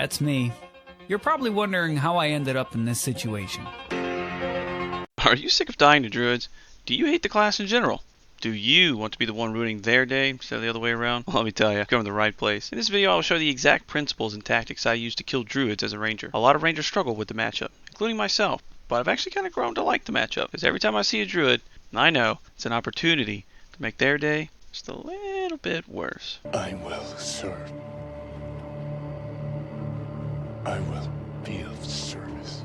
That's me. You're probably wondering how I ended up in this situation. Are you sick of dying to druids? Do you hate the class in general? Do you want to be the one ruining their day instead of the other way around? Well, let me tell you, you're going to the right place. In this video, I will show the exact principles and tactics I use to kill druids as a ranger. A lot of rangers struggle with the matchup, including myself, but I've actually kind of grown to like the matchup, because every time I see a druid, I know it's an opportunity to make their day just a little bit worse. I will serve. I will be of service.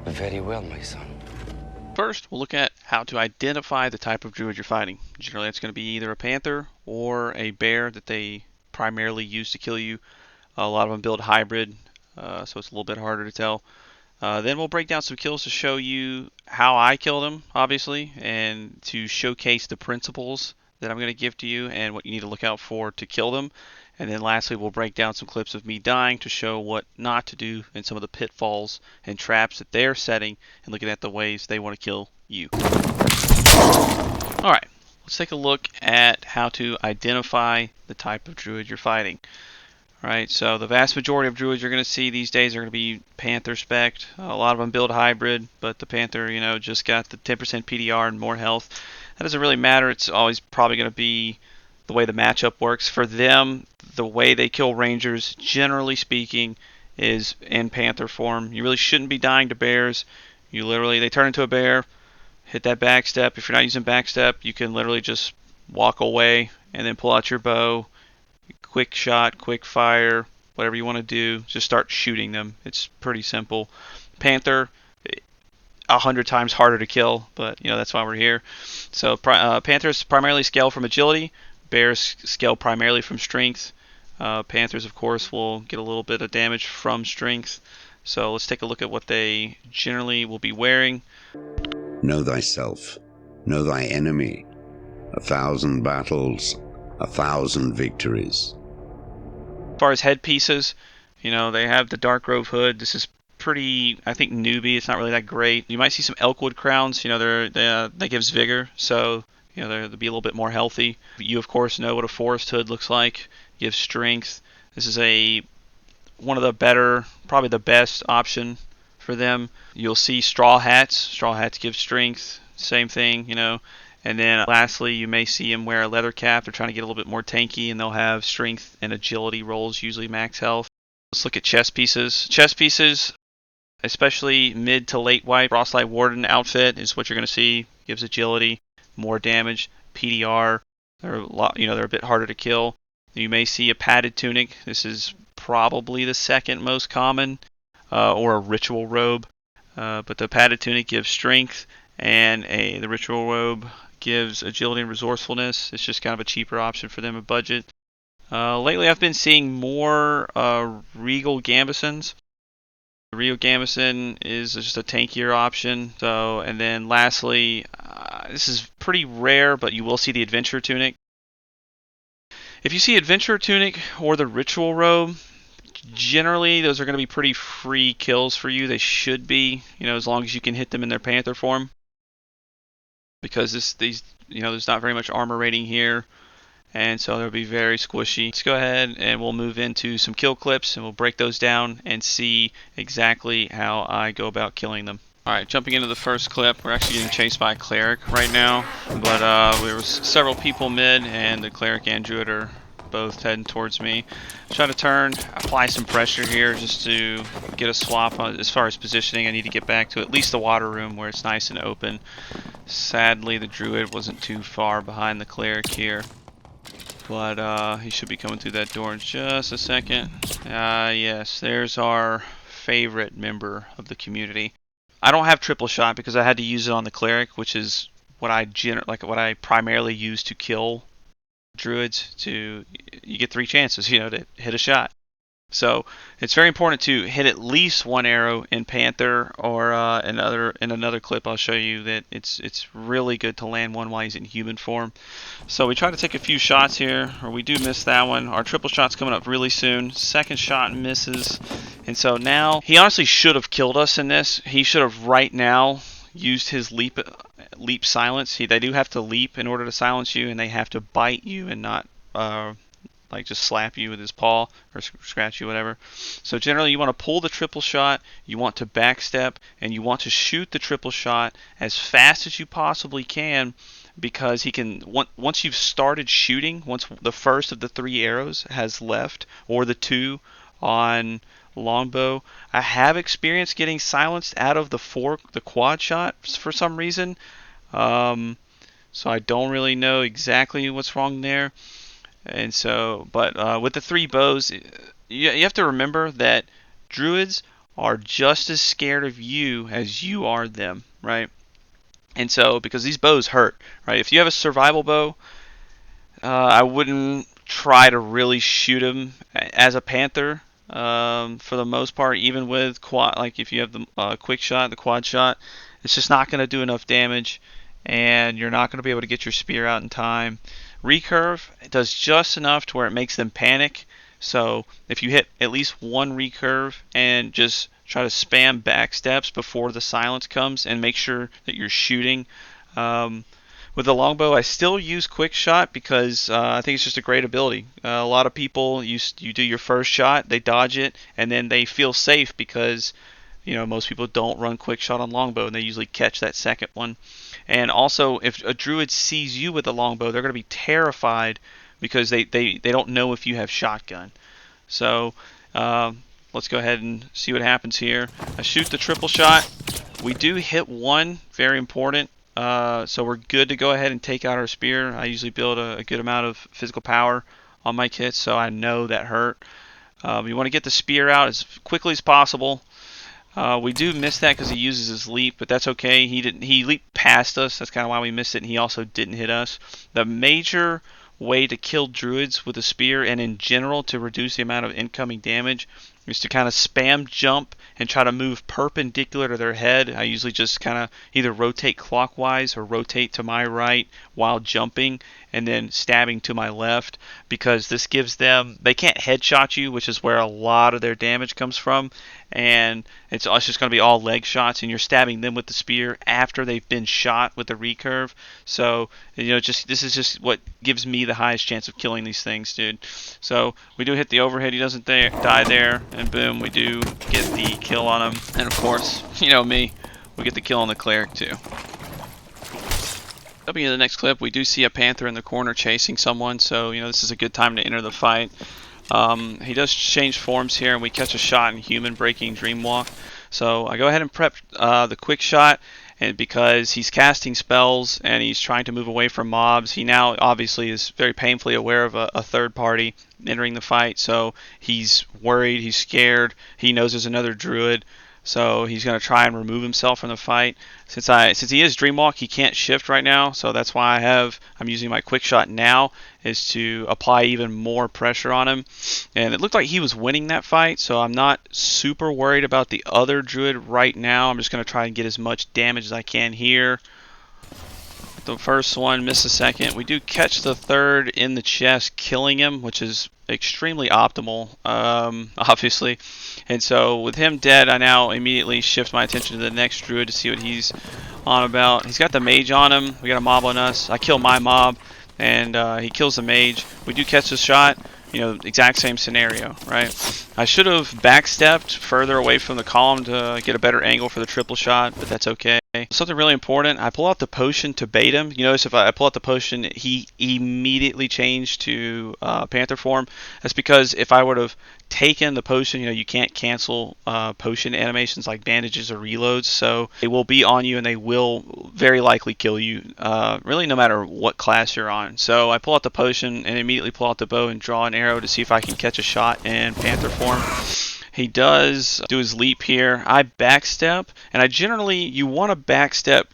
Very well, my son. First, we'll look at how to identify the type of druid you're fighting. Generally, it's going to be either a panther or a bear that they primarily use to kill you. A lot of them build hybrid, so it's a little bit harder to tell. Then we'll break down some kills to show you how I kill them, obviously, and to showcase the principles that I'm going to give to you and what you need to look out for to kill them. And then lastly, we'll break down some clips of me dying to show what not to do and some of the pitfalls and traps that they're setting and looking at the ways they want to kill you. Alright, let's take a look at how to identify the type of druid you're fighting. Alright, so the vast majority of druids you're going to see these days are going to be panther spec'd. A lot of them build hybrid, but the panther, just got the 10% PDR and more health. That doesn't really matter. It's always probably going to be the way the matchup works. For them, the way they kill rangers, generally speaking, is in panther form. You really shouldn't be dying to bears. They turn into a bear, hit that backstep. If you're not using backstep, you can literally just walk away and then pull out your bow. Quick shot, quick fire, whatever you want to do, just start shooting them. It's pretty simple. Panther, 100 times harder to kill, but that's why we're here. So Panthers primarily scale from agility. Bears scale primarily from strength. Panthers, of course, will get a little bit of damage from strength. So let's take a look at what they generally will be wearing. Know thyself, know thy enemy. 1,000 battles, 1,000 victories. As far as headpieces, they have the Dark Grove hood. This is pretty, I think, newbie. It's not really that great. You might see some Elkwood crowns. That gives vigor, so they'll be a little bit more healthy. You, of course, know what a forest hood looks like. Gives strength. This is one of the better, probably the best option for them. You'll see straw hats. Straw hats give strength. Same thing, And then lastly, you may see them wear a leather cap. They're trying to get a little bit more tanky, and they'll have strength and agility rolls, usually max health. Let's look at chest pieces. Chest pieces, especially mid to late white, Frostlight Warden outfit is what you're going to see. Gives agility, more damage, PDR. They're a bit harder to kill. You may see a padded tunic. This is probably the second most common, or a ritual robe. But the padded tunic gives strength, and the ritual robe gives agility and resourcefulness. It's just kind of a cheaper option for them, a budget. Lately, I've been seeing more Regal Gambesons. The Regal Gambeson is just a tankier option. And then lastly, this is pretty rare, but you will see the Adventure Tunic. If you see Adventure Tunic or the Ritual Robe, generally those are going to be pretty free kills for you. They should be, as long as you can hit them in their Panther form. Because there's not very much armor rating here, and so they'll be very squishy. Let's go ahead and we'll move into some kill clips, and we'll break those down and see exactly how I go about killing them. Alright, jumping into the first clip, we're actually getting chased by a cleric right now, but there was several people mid, and the cleric and druid are both heading towards me. Try to turn, apply some pressure here just to get a swap. As far as positioning, I need to get back to at least the water room where it's nice and open. Sadly, the druid wasn't too far behind the cleric here, but he should be coming through that door in just a second. Yes, there's our favorite member of the community. I don't have triple shot because I had to use it on the cleric, which is what I primarily use to kill druids. You get 3 chances, to hit a shot. So it's very important to hit at least one arrow in Panther, or in another clip I'll show you that it's really good to land one while he's in human form. So we try to take a few shots here, or we do miss that one. Our triple shot's coming up really soon. Second shot misses, and so now he honestly should have killed us in this. He should have right now used his leap silence. They do have to leap in order to silence you, and they have to bite you and not like just slap you with his paw or scratch you, whatever. So generally you want to pull the triple shot, you want to backstep, and you want to shoot the triple shot as fast as you possibly can, because he can, once you've started shooting, once the first of the 3 arrows has left, or the 2 on longbow, I have experienced getting silenced out of the quad shot for some reason. So I don't really know exactly what's wrong there. And so, but with the 3 bows, you have to remember that druids are just as scared of you as you are them, right? And so, because these bows hurt, right? If you have a survival bow, I wouldn't try to really shoot him as a panther. For the most part, even with quad, like if you have the quick shot, the quad shot, it's just not going to do enough damage, and you're not going to be able to get your spear out in time. Recurve does just enough to where it makes them panic. So if you hit at least 1 recurve and just try to spam back steps before the silence comes, and make sure that you're shooting. With the longbow, I still use quick shot because I think it's just a great ability. A lot of people, you do your first shot, they dodge it, and then they feel safe because most people don't run quick shot on longbow, and they usually catch that second one. And also, if a druid sees you with a longbow, they're going to be terrified because they don't know if you have shotgun. So let's go ahead and see what happens here. I shoot the triple shot. We do hit 1, very important. So we're good to go ahead and take out our spear. I usually build a good amount of physical power on my kits, so I know that hurt. You want to get the spear out as quickly as possible. We do miss that because he uses his leap, but that's okay. He leaped past us. That's kind of why we missed it, and he also didn't hit us. The major way to kill druids with a spear, and in general to reduce the amount of incoming damage, is to kind of spam jump and try to move perpendicular to their head. I usually just kind of either rotate clockwise or rotate to my right while jumping, and then stabbing to my left, because this gives them, they can't headshot you, which is where a lot of their damage comes from, and it's just going to be all leg shots, and you're stabbing them with the spear after they've been shot with the recurve. So this is just what gives me the highest chance of killing these things, dude. So we do hit the overhead, he doesn't die there, and boom, we do get the kill on him. And of course, me, we get the kill on the cleric too. Jumping into the next clip, we do see a panther in the corner chasing someone, so this is a good time to enter the fight. He does change forms here, and we catch a shot in human breaking Dreamwalk. So I go ahead and prep the quick shot, and because he's casting spells and he's trying to move away from mobs, he now obviously is very painfully aware of a third party entering the fight. So he's worried, he's scared, he knows there's another druid. So he's going to try and remove himself from the fight. Since he is Dreamwalk, he can't shift right now. So that's why I'm using my quick shot now, is to apply even more pressure on him. And it looked like he was winning that fight, so I'm not super worried about the other druid right now. I'm just going to try and get as much damage as I can here. The first one, miss the second. We do catch the third in the chest, killing him, which is extremely optimal, obviously. And so with him dead, I now immediately shift my attention to the next druid to see what he's on about. He's got the mage on him. We got a mob on us. I kill my mob, and he kills the mage. We do catch the shot. Exact same scenario, right? I should have backstepped further away from the column to get a better angle for the triple shot, but that's okay. Something really important, I pull out the potion to bait him. You notice if I pull out the potion, he immediately changed to panther form. That's because if I would have taken the potion, you can't cancel potion animations like bandages or reloads, so they will be on you and they will very likely kill you, really no matter what class you're on. So I pull out the potion and immediately pull out the bow and draw an arrow to see if I can catch a shot in panther form. He does do his leap here. I backstep, and you want to backstep,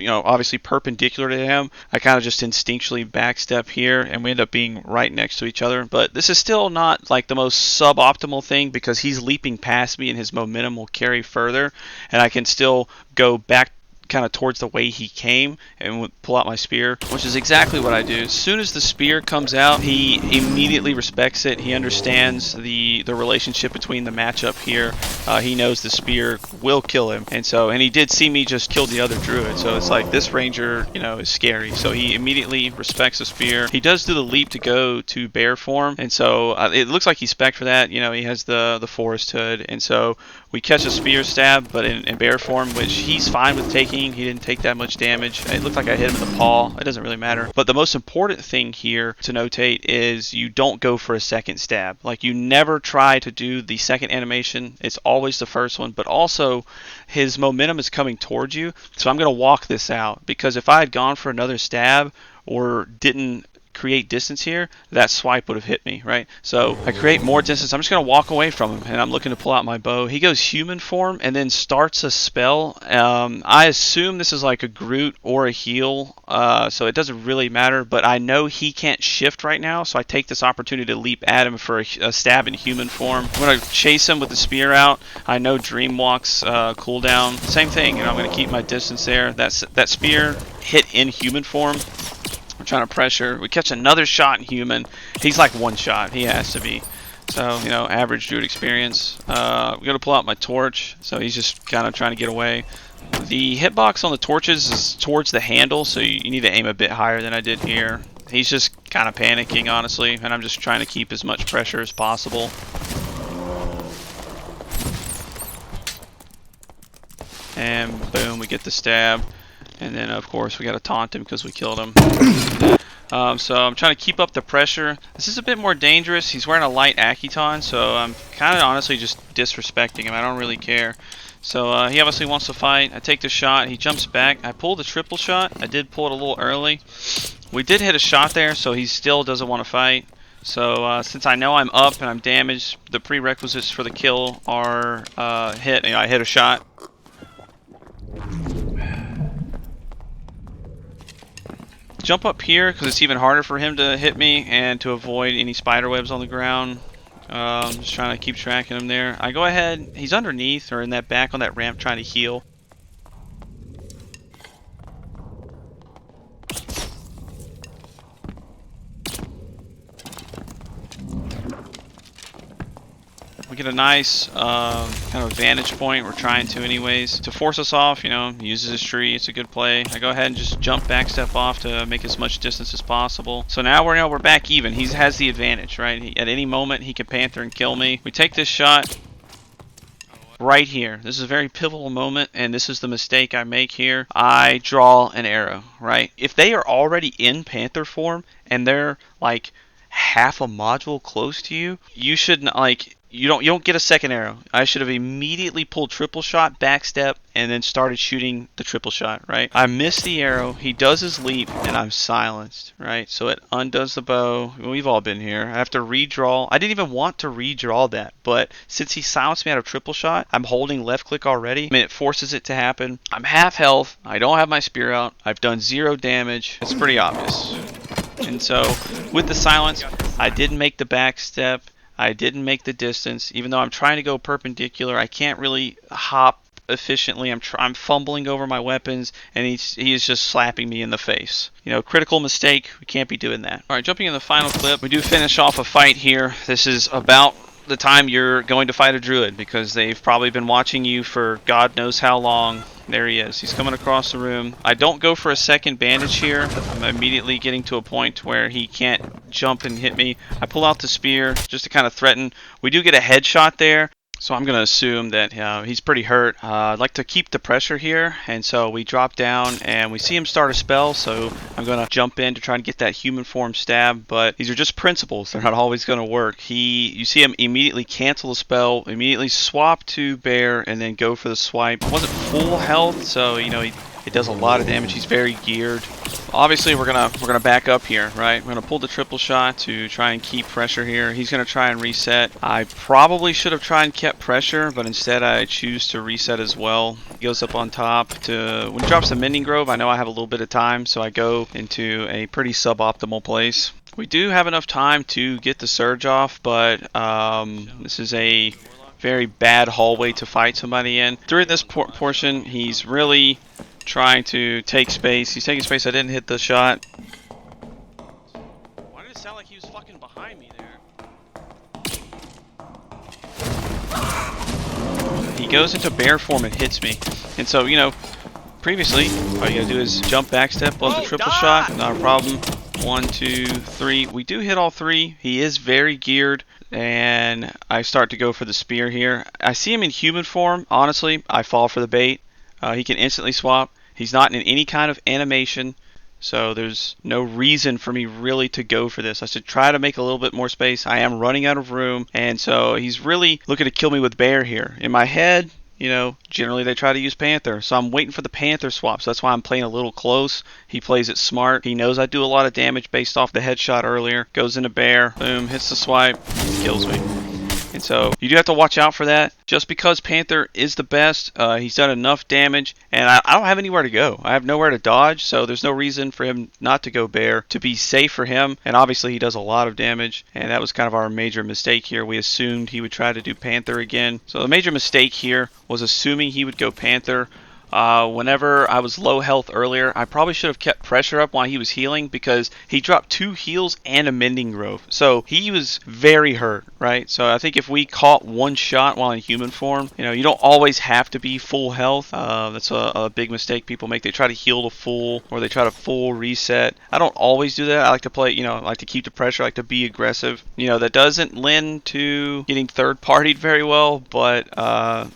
obviously perpendicular to him. I kind of just instinctually backstep here, and we end up being right next to each other. But this is still not like the most suboptimal thing, because he's leaping past me and his momentum will carry further, and I can still go back kind of towards the way he came and would pull out my spear, which is exactly what I do. As soon as the spear comes out, he immediately respects it. He understands the relationship between the matchup here. He knows the spear will kill him, and he did see me just kill the other druid, so it's like this ranger, you know, is scary. So he immediately respects the spear. He does do the leap to go to bear form, and so it looks like he's spec'd for that. You know, he has the forest hood, and so we catch a spear stab, but in bear form, which he's fine with taking. He didn't take that much damage. It looked like I hit him in the paw. It doesn't really matter. But the most important thing here to notate is you don't go for a second stab. Like, you never try to do the second animation. It's always the first one, but also his momentum is coming towards you. So I'm going to walk this out, because if I had gone for another stab or didn't create distance here, that swipe would have hit me, right? So I create more distance. I'm just going to walk away from him, and I'm looking to pull out my bow. He goes human form and then starts a spell. I assume this is like a Groot or a heal, so it doesn't really matter, but I know he can't shift right now, so I take this opportunity to leap at him for a stab in human form. I'm going to chase him with the spear out. I know Dream Walk's cooldown. Same thing, you know, I'm going to keep my distance there. That spear hit in human form. I'm trying to pressure. We catch another shot in human. He's like one shot. He has to be. So, you know, average druid experience. We're going to pull out my torch. So he's just kind of trying to get away. The hitbox on the torches is towards the handle, so you need to aim a bit higher than I did here. He's just kind of panicking, honestly, and I'm just trying to keep as much pressure as possible. And boom, we get the stab. And then, of course, we got to taunt him because we killed him. So I'm trying to keep up the pressure. This is a bit more dangerous. He's wearing a light Akiton, so I'm kind of honestly just disrespecting him. I don't really care. So he obviously wants to fight. I take the shot. He jumps back. I pull the triple shot. I did pull it a little early. We did hit a shot there, so he still doesn't want to fight. So since I know I'm up and I'm damaged, the prerequisites for the kill are hit. You know, I hit a shot. Jump up here because it's even harder for him to hit me and to avoid any spider webs on the ground. Just trying to keep tracking him there. I go ahead. He's underneath or in that back on that ramp trying to heal. We get a nice kind of vantage point. We're trying to anyways. To force us off, you know, he uses his tree. It's a good play. I go ahead and just jump back, step off to make as much distance as possible. So now we're back even. He has the advantage, right? At any moment, he can Panther and kill me. We take this shot right here. This is a very pivotal moment, and this is the mistake I make here. I draw an arrow, right? If they are already in Panther form and they're like half a module close to you, you shouldn't like. You don't get a second arrow. I should have immediately pulled triple shot, backstep, and then started shooting the triple shot, right? I missed the arrow. He does his leap, and I'm silenced, right? So it undoes the bow. We've all been here. I have to redraw. I didn't even want to redraw that, but since he silenced me out of triple shot, I'm holding left click already. I mean, it forces it to happen. I'm half health. I don't have my spear out. I've done 0 damage. It's pretty obvious. And so with the silence, I didn't make the backstep. I didn't make the distance, even though I'm trying to go perpendicular. I can't really hop efficiently. I'm fumbling over my weapons, and he is just slapping me in the face. You know, critical mistake. We can't be doing that. All right, jumping in the final clip, we do finish off a fight here. This is about the time you're going to fight a druid, because they've probably been watching you for God knows how long. There he is. He's coming across the room. I don't go for a second bandage here. I'm immediately getting to a point where he can't jump and hit me. I pull out the spear just to kind of threaten. We do get a headshot there, so I'm going to assume that he's pretty hurt. I'd like to keep the pressure here, and so we drop down and we see him start a spell, so I'm going to jump in to try and get that human form stab, but these are just principles. They're not always going to work. You see him immediately cancel the spell, immediately swap to bear, and then go for the swipe. It wasn't full health, so, you know, it does a lot of damage. He's very geared. Obviously, we're gonna back up here, right? We're gonna pull the triple shot to try and keep pressure here. He's gonna try and reset. I probably should have tried and kept pressure, but instead I choose to reset as well. He goes up on top when he drops the Mending Grove. I know I have a little bit of time, so I go into a pretty suboptimal place. We do have enough time to get the surge off, but this is a very bad hallway to fight somebody in. During this portion, he's really trying to take space. He's taking space. I didn't hit the shot. Why did it sound like he was fucking behind me there? He goes into bear form and hits me. And so, you know, previously, all you gotta do is jump, backstep, blow the triple shot. Not a problem. 1, 2, 3. We do hit all 3. He is very geared. And I start to go for the spear here. I see him in human form. Honestly, I fall for the bait. He can instantly swap. He's not in any kind of animation. So there's no reason for me really to go for this. I should try to make a little bit more space. I am running out of room, and so he's really looking to kill me with bear here. In my head, you know, generally they try to use panther, so I'm waiting for the panther swap. So that's why I'm playing a little close. He plays it smart. He knows I do a lot of damage based off the headshot earlier. Goes into bear, boom, hits the swipe, kills me. And so you do have to watch out for that. Just because Panther is the best, he's done enough damage, and I don't have anywhere to go. I have nowhere to dodge, so there's no reason for him not to go bear to be safe for him. And obviously he does a lot of damage, and that was kind of our major mistake here. We assumed he would try to do Panther again. So the major mistake here was assuming he would go Panther. Whenever I was low health earlier, I probably should have kept pressure up while he was healing, because he dropped 2 heals and a mending grove. So he was very hurt, right? So I think if we caught one shot while in human form, you know, you don't always have to be full health. That's a big mistake people make. They try to heal to full, or they try to full reset. I don't always do that. I like to play, you know, I like to keep the pressure. I like to be aggressive. You know, that doesn't lend to getting third partied very well, but,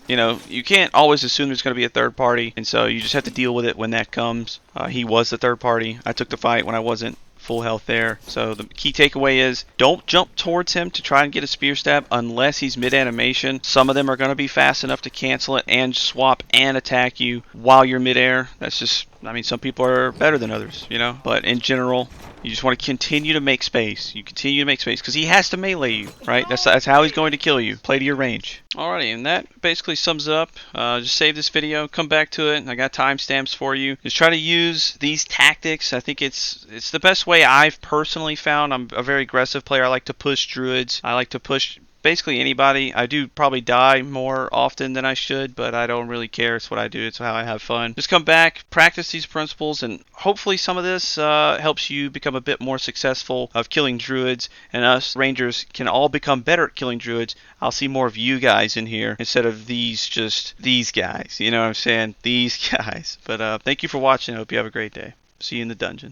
you know, you can't always assume there's going to be a third party. And so you just have to deal with it when that comes. He was the third party. I took the fight when I wasn't full health there. So the key takeaway is don't jump towards him to try and get a spear stab unless he's mid animation. Some of them are going to be fast enough to cancel it and swap and attack you while you're midair. That's just, I mean, some people are better than others, you know, but in general, you just want to continue to make space. You continue to make space because he has to melee you, right? That's how he's going to kill you. Play to your range. Alrighty, and that basically sums up. Just save this video, come back to it. I got timestamps for you. Just try to use these tactics. I think it's the best way I've personally found. I'm a very aggressive player. I like to push druids. I like to push basically anybody. I do probably die more often than I should, but I don't really care. It's what I do. It's how I have fun. Just come back, practice these principles, and hopefully some of this helps you become a bit more successful of killing druids, and us rangers can all become better at killing druids. I'll see more of you guys in here instead of these guys. You know what I'm saying? These guys. But thank you for watching. I hope you have a great day. See you in the dungeon.